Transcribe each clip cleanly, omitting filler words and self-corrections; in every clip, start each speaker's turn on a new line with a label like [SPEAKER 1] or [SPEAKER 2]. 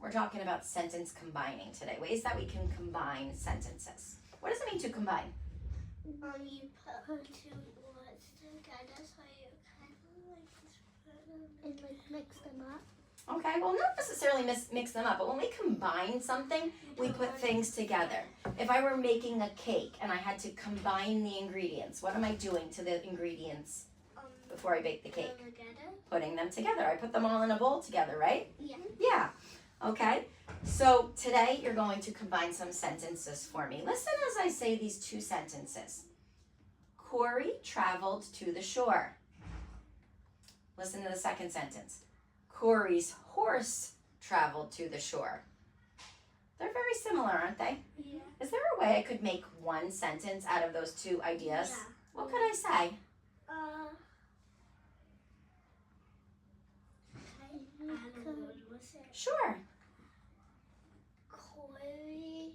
[SPEAKER 1] We're talking about sentence combining today, ways that we can combine sentences. What does it mean to combine?
[SPEAKER 2] You put two words together so you kind of like mix them up.
[SPEAKER 1] Okay, well, not necessarily mix them up, but when we combine something, we put things together. If I were making a cake and I had to combine the ingredients, what am I doing to the ingredients before I bake the cake? Putting them together. I put them all in a bowl together, right?
[SPEAKER 2] Yeah.
[SPEAKER 1] Yeah. Okay, so today you're going to combine some sentences for me. Listen as I say these two sentences. Corey traveled to the shore. Listen to the second sentence. Corey's horse traveled to the shore. They're very similar, aren't they?
[SPEAKER 2] Yeah.
[SPEAKER 1] Is there a way I could make one sentence out of those two ideas?
[SPEAKER 2] Yeah.
[SPEAKER 1] What could I say? Sure.
[SPEAKER 2] Corey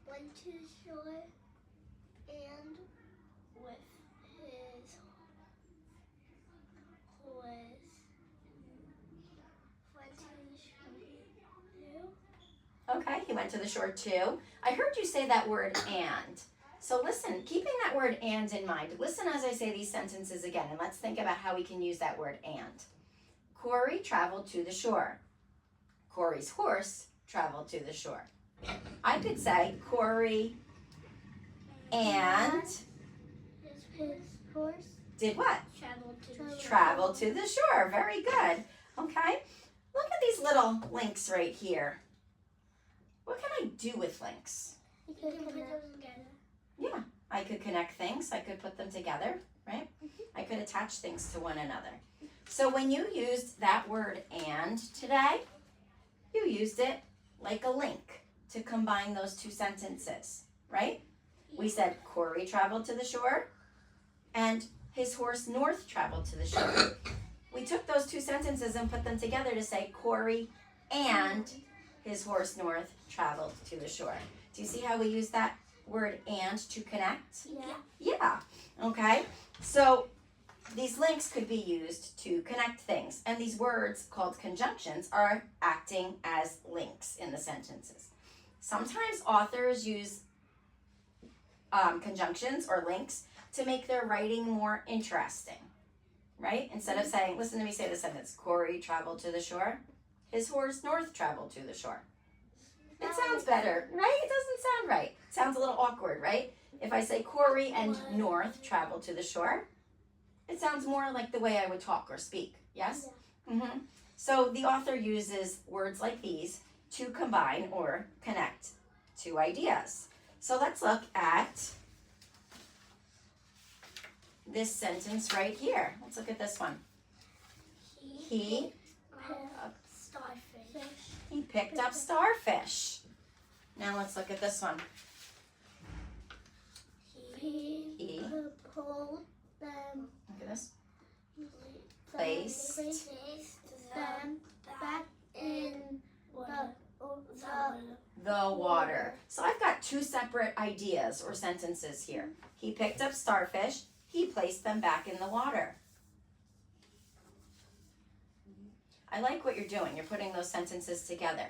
[SPEAKER 2] went to the shore and with his horse went to the shore too.
[SPEAKER 1] Okay, he went to the shore too. I heard you say that word and. So listen, keeping that word and in mind, listen as I say these sentences again, and let's think about how we can use that word and. Corey traveled to the shore. Corey's horse traveled to the shore. I could say Corey and
[SPEAKER 2] His horse
[SPEAKER 1] did what?
[SPEAKER 2] traveled
[SPEAKER 1] Travel to the shore. Very good. Okay. Look at these little links right here. What can I do with links?
[SPEAKER 2] You can put them together.
[SPEAKER 1] Yeah, I could connect things. I could put them together, right? I could attach things to one another. So when you used that word and today, you used it like a link to combine those two sentences, right? We said Corey traveled to the shore and his horse North traveled to the shore. We took those two sentences and put them together to say Corey and his horse North traveled to the shore. Do you see how we use that word and to connect?
[SPEAKER 2] Yeah.
[SPEAKER 1] Yeah. Okay. So these links could be used to connect things, and these words called conjunctions are acting as links in the sentences. Sometimes authors use conjunctions or links to make their writing more interesting, right? Instead of saying, listen to me say the sentence, Corey traveled to the shore, his horse North traveled to the shore. It sounds better, right? It doesn't sound right. It sounds a little awkward, right? If I say Corey and North traveled to the shore, it sounds more like the way I would talk or speak, yes? Mm-hmm. So the author uses words like these to combine or connect two ideas. So let's look at this sentence right here. Let's look at this one. He
[SPEAKER 2] Starfish.
[SPEAKER 1] He picked up starfish. Now let's look at this one.
[SPEAKER 2] He pulled them.
[SPEAKER 1] Look at this.
[SPEAKER 2] Placed them back in
[SPEAKER 1] The water. So I've got two separate ideas or sentences here. He picked up starfish. He placed them back in the water. I like what you're doing. You're putting those sentences together.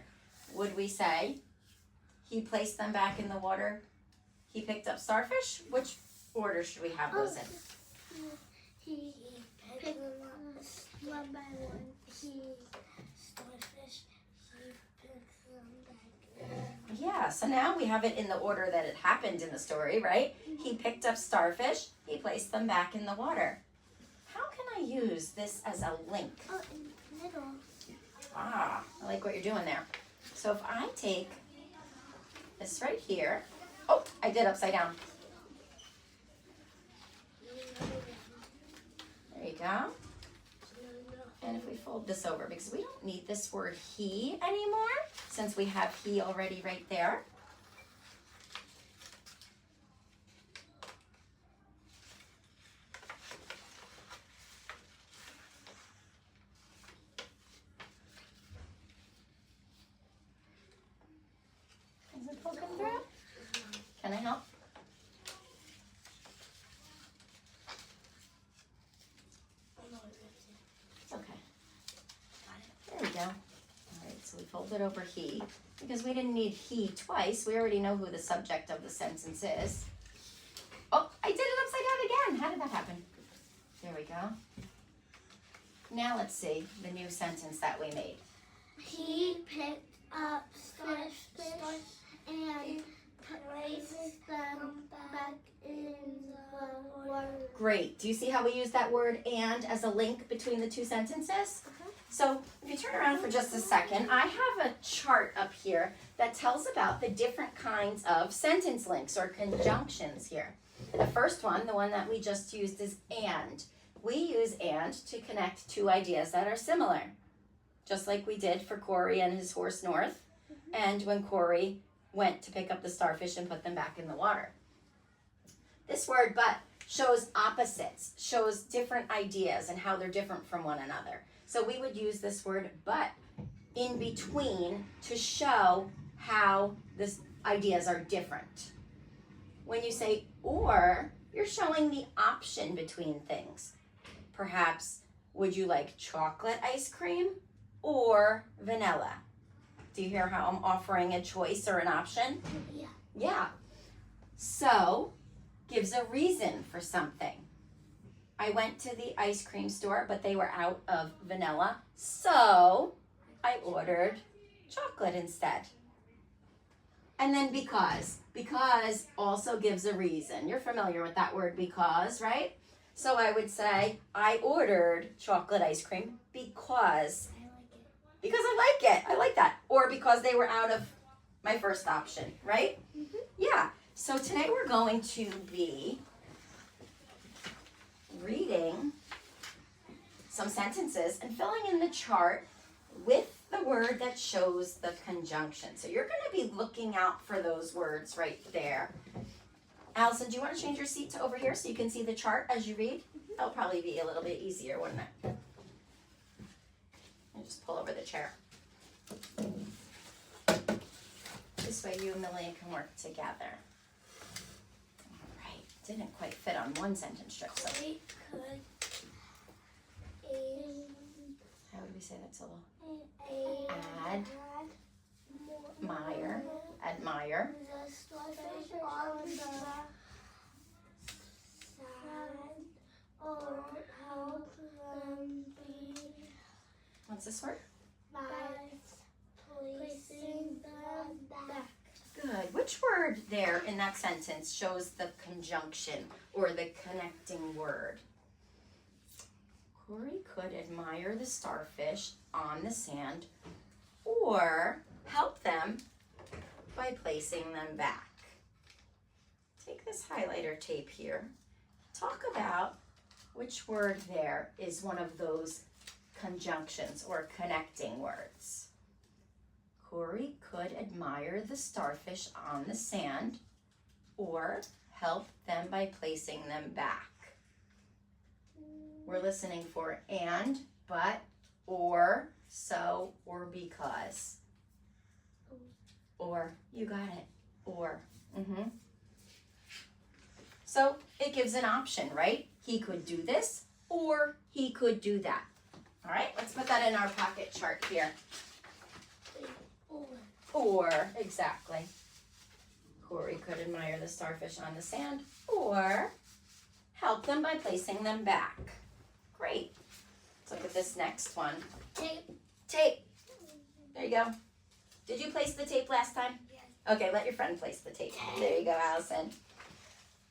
[SPEAKER 1] Would we say he placed them back in the water? He picked up starfish? Which order should we have those in?
[SPEAKER 2] He picked them up one by one. Starfish. He picked them back in.
[SPEAKER 1] Yeah, so now we have it in the order that it happened in the story, right? He picked up starfish. He placed them back in the water. How can I use this as a link?
[SPEAKER 2] Oh, in the middle.
[SPEAKER 1] Ah, I like what you're doing there. So if I take this right here, oh, I did upside down. There you go. And if we fold this over, because we don't need this word he anymore, since we have he already right there. Is it poking through? Can I help? It's okay. There we go. All right, So we folded over he because we didn't need he twice. We already know who the subject of the sentence is. Oh, I did it upside down again. How did that happen? There we go. Now let's see the new sentence that we made.
[SPEAKER 2] He picked up starfish and placed them back in the water.
[SPEAKER 1] Great. Do you see how we use that word and as a link between the two sentences? So if you turn around for just a second, I have a chart up here that tells about the different kinds of sentence links or conjunctions here. The first one, the one that we just used, is and. We use and to connect two ideas that are similar, just like we did for Corey and his horse North, and when Corey went to pick up the starfish and put them back in the water. This word but shows opposites, shows different ideas and how they're different from one another. So we would use this word but in between to show how the ideas are different. When you say or, you're showing the option between things. Perhaps, would you like chocolate ice cream or vanilla? Do you hear how I'm offering a choice or an option?
[SPEAKER 2] Yeah.
[SPEAKER 1] Yeah. So, gives a reason for something. I went to the ice cream store, but they were out of vanilla, so I ordered chocolate instead. And then because. Because also gives a reason. You're familiar with that word because, right? So I would say, I ordered chocolate ice cream because I like it. I like that. Or because they were out of my first option, right?
[SPEAKER 2] Mm-hmm.
[SPEAKER 1] Yeah. So today we're going to be reading some sentences and filling in the chart with the word that shows the conjunction. So you're going to be looking out for those words right there. Allison, do you want to change your seat to over here so you can see the chart as you read? That'll probably be a little bit easier, wouldn't it? And just pull over the chair. This way you and Millie can work together. All right. Didn't quite fit on one sentence strip. So
[SPEAKER 2] We could
[SPEAKER 1] how would we say that syllable?
[SPEAKER 2] add
[SPEAKER 1] Admire. Admire.
[SPEAKER 2] the starfish on the side or help them be
[SPEAKER 1] What's this word?
[SPEAKER 2] by placing them back.
[SPEAKER 1] Good. Which word there in that sentence shows the conjunction or the connecting word? Corey could admire the starfish on the sand or help them by placing them back. Take this highlighter tape here. Talk about which word there is one of those conjunctions or connecting words. Corey could admire the starfish on the sand or help them by placing them back. We're listening for and, but, or, so, or because. Or, you got it, or. So it gives an option, right? He could do this or he could do that. All right, let's put that in our pocket chart here. Or, exactly. Corey could admire the starfish on the sand or help them by placing them back. Great. Let's look at this next one.
[SPEAKER 2] Tape.
[SPEAKER 1] Tape. There you go. Did you place the tape last time?
[SPEAKER 2] Yes.
[SPEAKER 1] Okay, let your friend place the tape. There you go, Allison.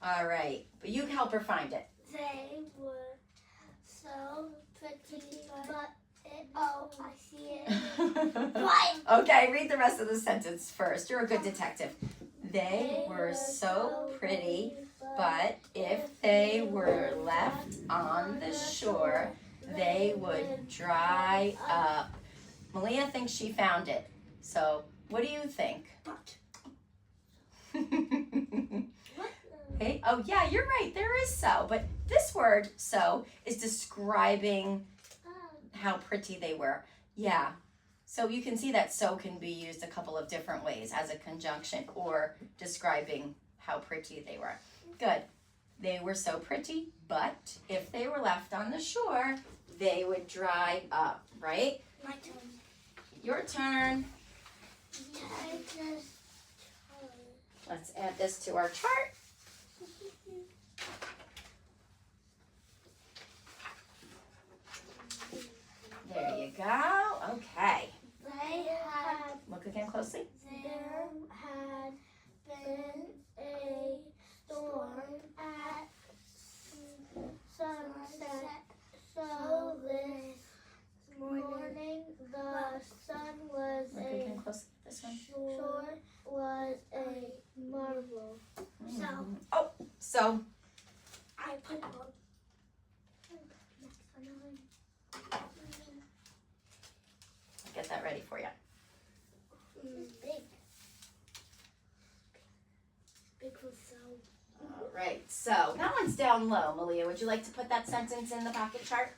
[SPEAKER 1] All right, but you help her find it.
[SPEAKER 2] They were so pretty, but oh, I see it. What?
[SPEAKER 1] Okay, read the rest of the sentence first. You're a good detective. They were so pretty, but if they were left on the shore, they would dry up. Malia thinks she found it. So, what do you think? Hey, oh yeah, you're right. There is so, but this word so is describing how pretty they were. Yeah. So you can see that so can be used a couple of different ways as a conjunction or describing how pretty they were. Good. They were so pretty, but if they were left on the shore, they would dry up, right?
[SPEAKER 2] My turn.
[SPEAKER 1] your turn.
[SPEAKER 2] I just
[SPEAKER 1] Let's add this to our chart. There you go. Okay. Look again closely.
[SPEAKER 2] There had been a storm at sunset, so this morning the sun was
[SPEAKER 1] Look again closely. This one.
[SPEAKER 2] shore was a marvel.
[SPEAKER 1] So
[SPEAKER 2] I put on.
[SPEAKER 1] get that ready for you.
[SPEAKER 2] Big. Big was so.
[SPEAKER 1] All right. So that one's down low. Malia, would you like to put that sentence in the pocket chart?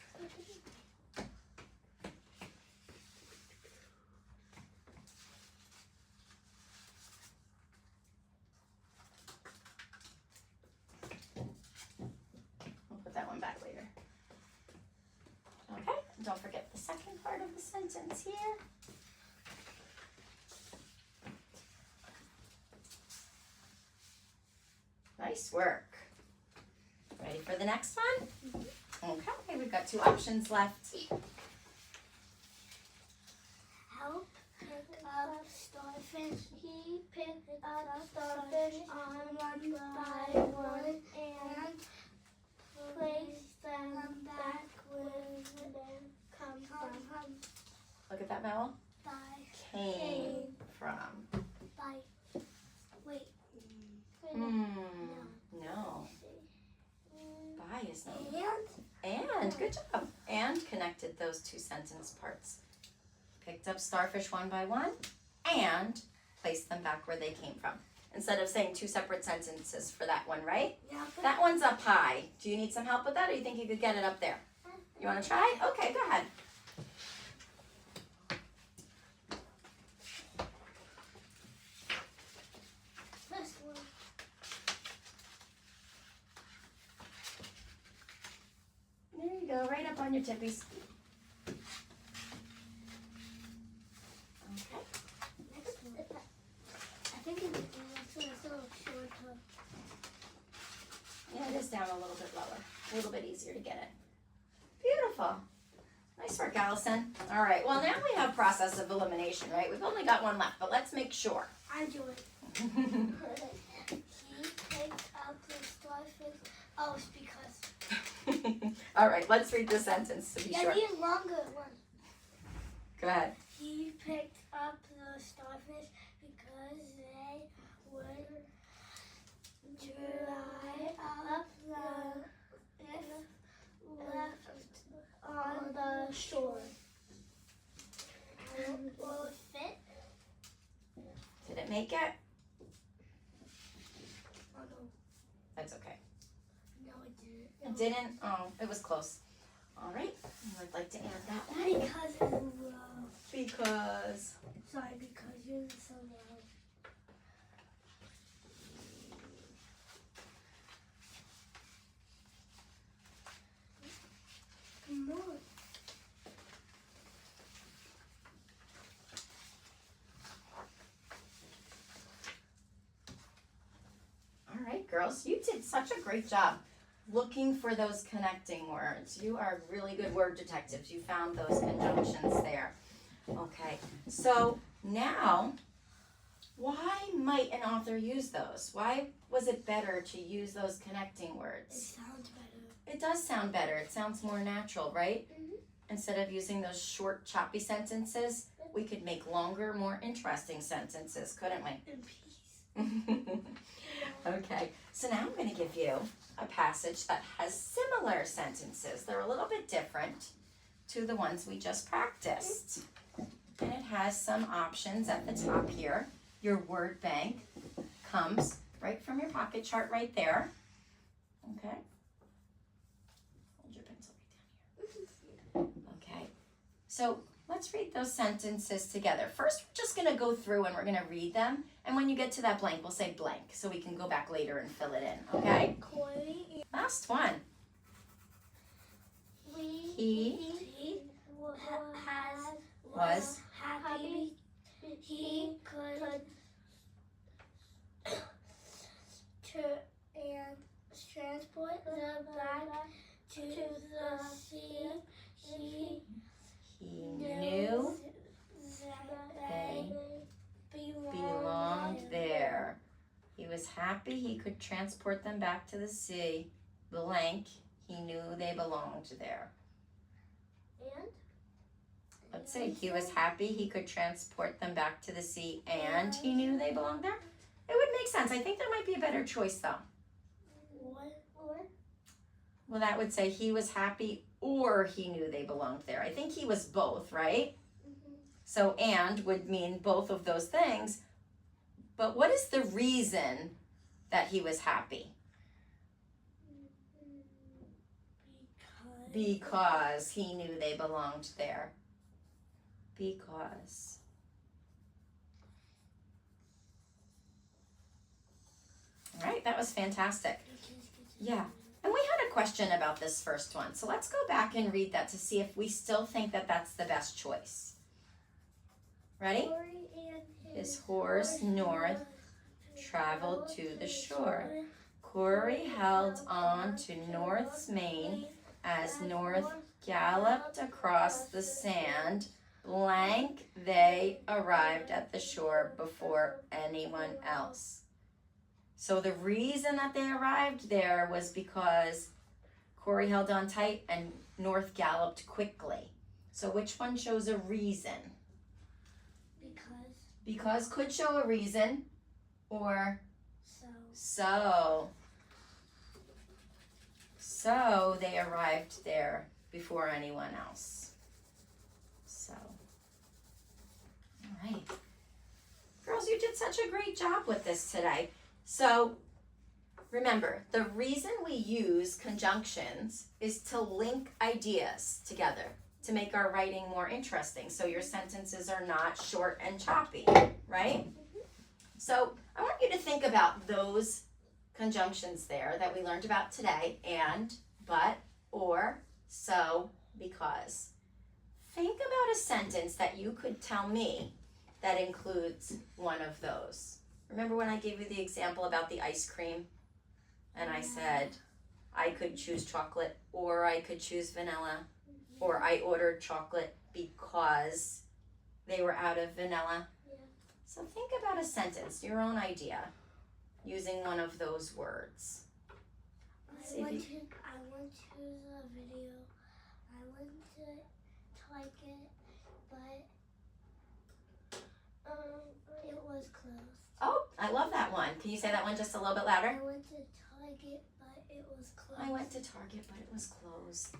[SPEAKER 1] We'll put that one back later. Okay. Don't forget the second part of the sentence here. Nice work. Ready for the next one? Okay, we've got 2 options left.
[SPEAKER 2] Help pick up starfish. He picked up starfish on one by one and placed them back where they come from.
[SPEAKER 1] Look at that vowel.
[SPEAKER 2] By
[SPEAKER 1] Came from.
[SPEAKER 2] by. Wait.
[SPEAKER 1] No. By is no.
[SPEAKER 2] And
[SPEAKER 1] And, good job. And connected those 2 sentence parts. Picked up starfish one by one and placed them back where they came from. Instead of saying 2 separate sentences for that one, right?
[SPEAKER 2] yeah,
[SPEAKER 1] That one's up high. Do you need some help with that, or you think you could get it up there? You want to try? Okay, go ahead.
[SPEAKER 2] this one.
[SPEAKER 1] There you go, right up on your tippies. Okay.
[SPEAKER 2] Next one. I think it's next one is a little shorter.
[SPEAKER 1] Yeah, it is down a little bit lower. A little bit easier to get it. Beautiful. Nice work, Allison. All right, well now we have process of elimination, right? We've only got one left, but let's make sure.
[SPEAKER 2] I do it. He picked up the starfish. Oh, it's because.
[SPEAKER 1] All right, let's read the sentence to be
[SPEAKER 2] Yeah,
[SPEAKER 1] sure.
[SPEAKER 2] the longer one.
[SPEAKER 1] Go ahead.
[SPEAKER 2] He picked up the starfish because they would dry up the if left on the shore. And will it fit?
[SPEAKER 1] Did it make it?
[SPEAKER 2] Oh no,
[SPEAKER 1] That's okay.
[SPEAKER 2] no it didn't.
[SPEAKER 1] It didn't? Oh, it was close. All right, I'd like to add that one.
[SPEAKER 2] Because it's low.
[SPEAKER 1] Because.
[SPEAKER 2] Sorry, because you're so low. Come on.
[SPEAKER 1] All right, girls, you did such a great job looking for those connecting words. You are really good word detectives. You found those conjunctions there. Okay, so now, why might an author use those? Why was it better to use those connecting
[SPEAKER 2] It
[SPEAKER 1] words?
[SPEAKER 2] sounds better.
[SPEAKER 1] It does sound better. It sounds more natural, right?
[SPEAKER 2] Mhm.
[SPEAKER 1] Instead of using those short, choppy sentences, we could make longer, more interesting sentences, couldn't we?
[SPEAKER 2] In peace.
[SPEAKER 1] Okay, so now I'm going to give you a passage that has similar sentences. They're a little bit different to the ones we just practiced. And it has some options at the top here. Your word bank comes right from your pocket chart right there. Okay. Hold your pencil right down here. Okay, so let's read those sentences together. First, we're just going to go through and we're going to read them. And when you get to that blank, we'll say blank so we can go back later and fill it in, okay?
[SPEAKER 2] Corey,
[SPEAKER 1] Last one.
[SPEAKER 2] he
[SPEAKER 1] He
[SPEAKER 2] was happy he could and transport them back to the sea. He
[SPEAKER 1] knew
[SPEAKER 2] they
[SPEAKER 1] belonged there. He was happy he could transport them back to the sea. Blank, he knew they belonged there.
[SPEAKER 2] And?
[SPEAKER 1] Let's see, he was happy he could transport them back to the sea and he knew they belonged there. It would make sense. I think there might be a better choice though.
[SPEAKER 2] What? Or?
[SPEAKER 1] Well, that would say he was happy or he knew they belonged there. I think he was both, right?
[SPEAKER 2] Mm-hmm.
[SPEAKER 1] So and would mean both of those things. But what is the reason that he was happy? Because he knew they belonged there. Because. All right, that was fantastic. Yeah. And we had a question about this first one. So let's go back and read that to see if we still think that that's the best choice. Ready? His horse north traveled to the shore. Corey held on to North's mane as North galloped across the sand. Blank, they arrived at the shore before anyone else. So the reason that they arrived there was because Corey held on tight and North galloped quickly. So which one shows a reason? Because could show a reason, or so they arrived there before anyone else. So, all right. Girls, you did such a great job with this today. So, remember, the reason we use conjunctions is to link ideas together, to make our writing more interesting, so your sentences are not short and choppy, right? So I want you to think about those conjunctions there that we learned about today: and, but, or, so, because. Think about a sentence that you could tell me that includes one of those. Remember when I gave you the example about the ice cream? And I said I could choose chocolate or I could choose vanilla. Or I ordered chocolate because they were out of vanilla.
[SPEAKER 2] Yeah.
[SPEAKER 1] So think about a sentence, your own idea, using one of those words.
[SPEAKER 2] I went to the video. I went to Target, but it was closed.
[SPEAKER 1] Oh, I love that one. Can you say that one just a little bit louder?
[SPEAKER 2] I went to Target, but it was closed.
[SPEAKER 1] I went to Target, but it was closed.